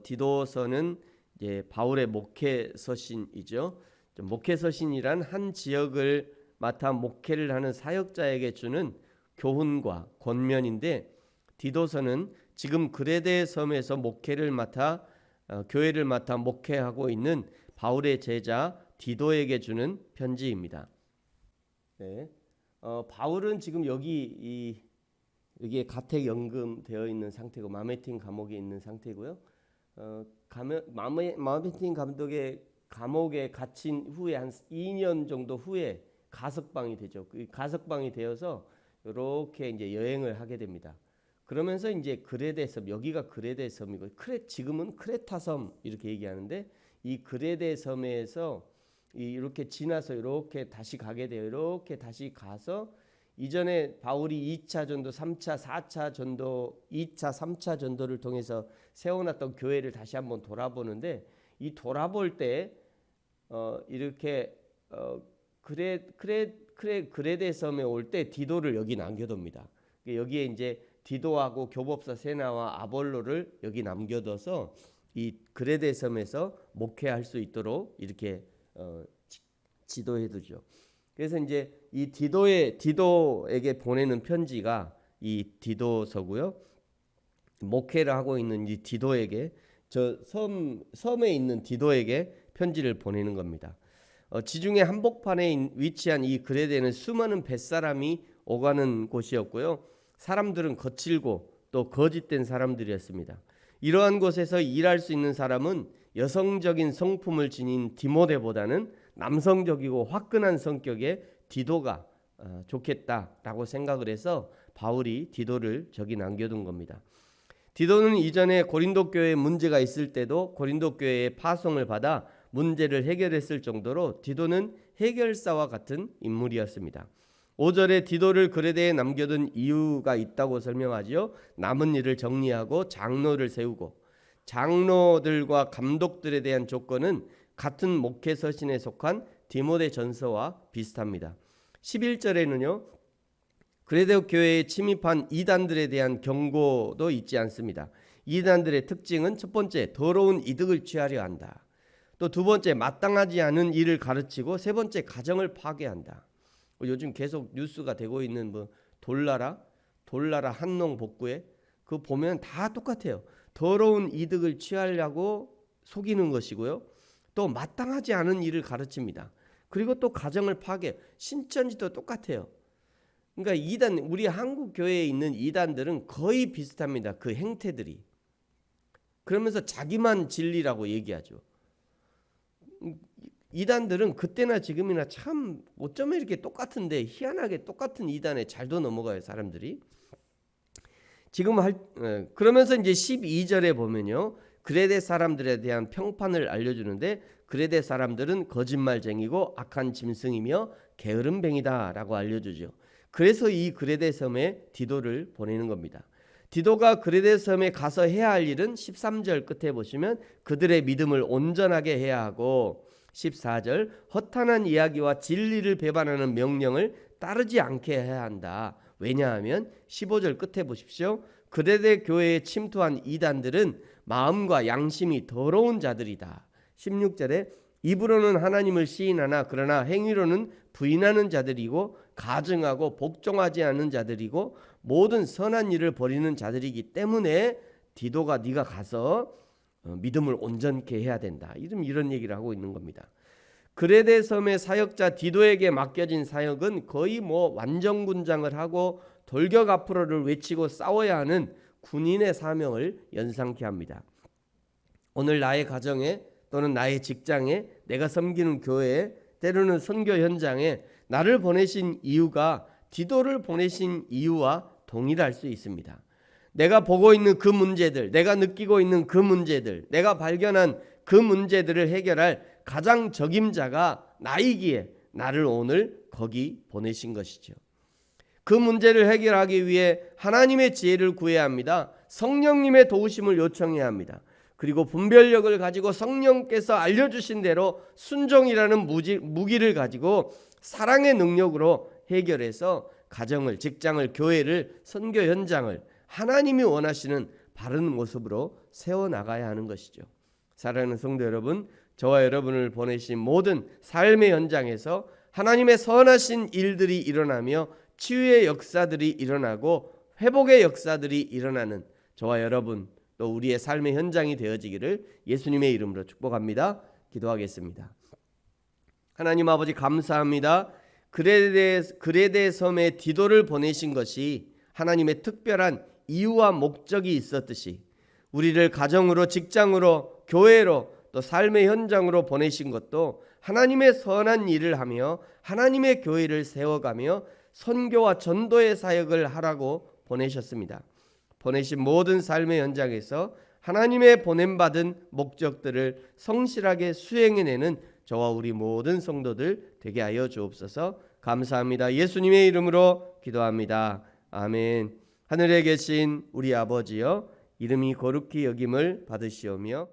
디도서는 이제 바울의 목회 서신이죠. 목회 서신이란 한 지역을 맡아 목회를 하는 사역자에게 주는 교훈과 권면인데, 디도서는 지금 그레데 섬에서 목회를 맡아 교회를 맡아 목회하고 있는 바울의 제자 디도에게 주는 편지입니다. 네. 바울은 지금 여기에 가택 연금되어 있는 상태고 마메틴 감옥에 있는 상태고요. 마메틴 감독의 감옥에 갇힌 후에 한 2년 정도 후에 가석방이 되죠. 그 가석방이 되어서 이렇게 이제 여행을 하게 됩니다. 그러면서 이제 그레데 섬, 여기가 그레데 섬이고 지금은 크레타 섬 이렇게 얘기하는데, 이 그레데 섬에서 이렇게 지나서 이렇게 다시 가게 돼요. 이렇게 다시 가서 이전에 바울이 2차 전도, 3차, 4차 전도, 2차, 3차 전도를 통해서 세워놨던 교회를 다시 한번 돌아보는데, 이 돌아볼 때 이렇게 그레데 섬에 올 때 디도를 여기 남겨둡니다. 여기에 이제 디도하고 교법사 세나와 아볼로를 여기 남겨둬서 이 그레데 섬에서 목회할 수 있도록 이렇게 지도해두죠. 그래서 이제 이 디도에게 보내는 편지가 이 디도서고요. 목회를 하고 있는 이 디도에게, 저 섬에 있는 디도에게 편지를 보내는 겁니다. 지중해 한복판에 위치한 이 그레데는 수많은 뱃사람이 오가는 곳이었고요. 사람들은 거칠고 또 거짓된 사람들이었습니다. 이러한 곳에서 일할 수 있는 사람은 여성적인 성품을 지닌 디모데보다는 남성적이고 화끈한 성격의 디도가 좋겠다라고 생각을 해서 바울이 디도를 저기 남겨둔 겁니다. 디도는 이전에 고린도 교회에 문제가 있을 때도 고린도 교회의 파송을 받아 문제를 해결했을 정도로 디도는 해결사와 같은 인물이었습니다. 5절에 디도를 그레데에 남겨둔 이유가 있다고 설명하지요. 남은 일을 정리하고 장로를 세우고, 장로들과 감독들에 대한 조건은 같은 목회 서신에 속한 디모데 전서와 비슷합니다. 11절에는요. 그레데 교회에 침입한 이단들에 대한 경고도 있지 않습니다. 이단들의 특징은 첫 번째, 더러운 이득을 취하려 한다. 또 두 번째, 마땅하지 않은 일을 가르치고, 세 번째, 가정을 파괴한다. 요즘 계속 뉴스가 되고 있는 돌나라 한농 복구에 그 보면 다 똑같아요. 더러운 이득을 취하려고 속이는 것이고요. 또 마땅하지 않은 일을 가르칩니다. 그리고 또 가정을 파괴, 신천지도 똑같아요. 그러니까 우리 한국 교회에 있는 이단들은 거의 비슷합니다. 그 행태들이. 그러면서 자기만 진리라고 얘기하죠. 이단들은 그때나 지금이나 참 어쩌면 이렇게 똑같은데 희한하게 똑같은 이단에 잘도 넘어가요, 사람들이. 그러면서 이제 12절에 보면요, 그레데 사람들에 대한 평판을 알려주는데, 그레데 사람들은 거짓말쟁이고 악한 짐승이며 게으름뱅이다라고 알려주죠. 그래서 이 그레데 섬에 디도를 보내는 겁니다. 디도가 그레데 섬에 가서 해야 할 일은 13절 끝에 보시면 그들의 믿음을 온전하게 해야 하고, 14절 허탄한 이야기와 진리를 배반하는 명령을 따르지 않게 해야 한다. 왜냐하면 15절 끝에 보십시오. 그레데 교회에 침투한 이단들은 마음과 양심이 더러운 자들이다. 16절에 입으로는 하나님을 시인하나 그러나 행위로는 부인하는 자들이고, 가증하고 복종하지 않는 자들이고, 모든 선한 일을 버리는 자들이기 때문에 디도가 네가 가서 믿음을 온전케 해야 된다. 이런 얘기를 하고 있는 겁니다. 그레데 섬의 사역자 디도에게 맡겨진 사역은 거의 완전군장을 하고 돌격 앞으로를 외치고 싸워야 하는 군인의 사명을 연상케 합니다. 오늘 나의 가정에 또는 나의 직장에, 내가 섬기는 교회에, 때로는 선교 현장에 나를 보내신 이유가 디도를 보내신 이유와 동일할 수 있습니다. 내가 보고 있는 그 문제들, 내가 느끼고 있는 그 문제들, 내가 발견한 그 문제들을 해결할 가장 적임자가 나이기에 나를 오늘 거기 보내신 것이죠. 그 문제를 해결하기 위해 하나님의 지혜를 구해야 합니다. 성령님의 도우심을 요청해야 합니다. 그리고 분별력을 가지고 성령께서 알려주신 대로 순종이라는 무기를 가지고 사랑의 능력으로 해결해서 가정을, 직장을, 교회를, 선교 현장을 하나님이 원하시는 바른 모습으로 세워나가야 하는 것이죠. 사랑하는 성도 여러분, 저와 여러분을 보내신 모든 삶의 현장에서 하나님의 선하신 일들이 일어나며 치유의 역사들이 일어나고 회복의 역사들이 일어나는 저와 여러분 또 우리의 삶의 현장이 되어지기를 예수님의 이름으로 축복합니다. 기도하겠습니다. 하나님 아버지 감사합니다. 그레데 섬에 디도를 보내신 것이 하나님의 특별한 이유와 목적이 있었듯이 우리를 가정으로, 직장으로, 교회로 또 삶의 현장으로 보내신 것도 하나님의 선한 일을 하며 하나님의 교회를 세워가며 선교와 전도의 사역을 하라고 보내셨습니다. 보내신 모든 삶의 현장에서 하나님의 보냄받은 목적들을 성실하게 수행해내는 저와 우리 모든 성도들 되게 하여 주옵소서. 감사합니다. 예수님의 이름으로 기도합니다. 아멘. 하늘에 계신 우리 아버지여, 이름이 거룩히 여김을 받으시오며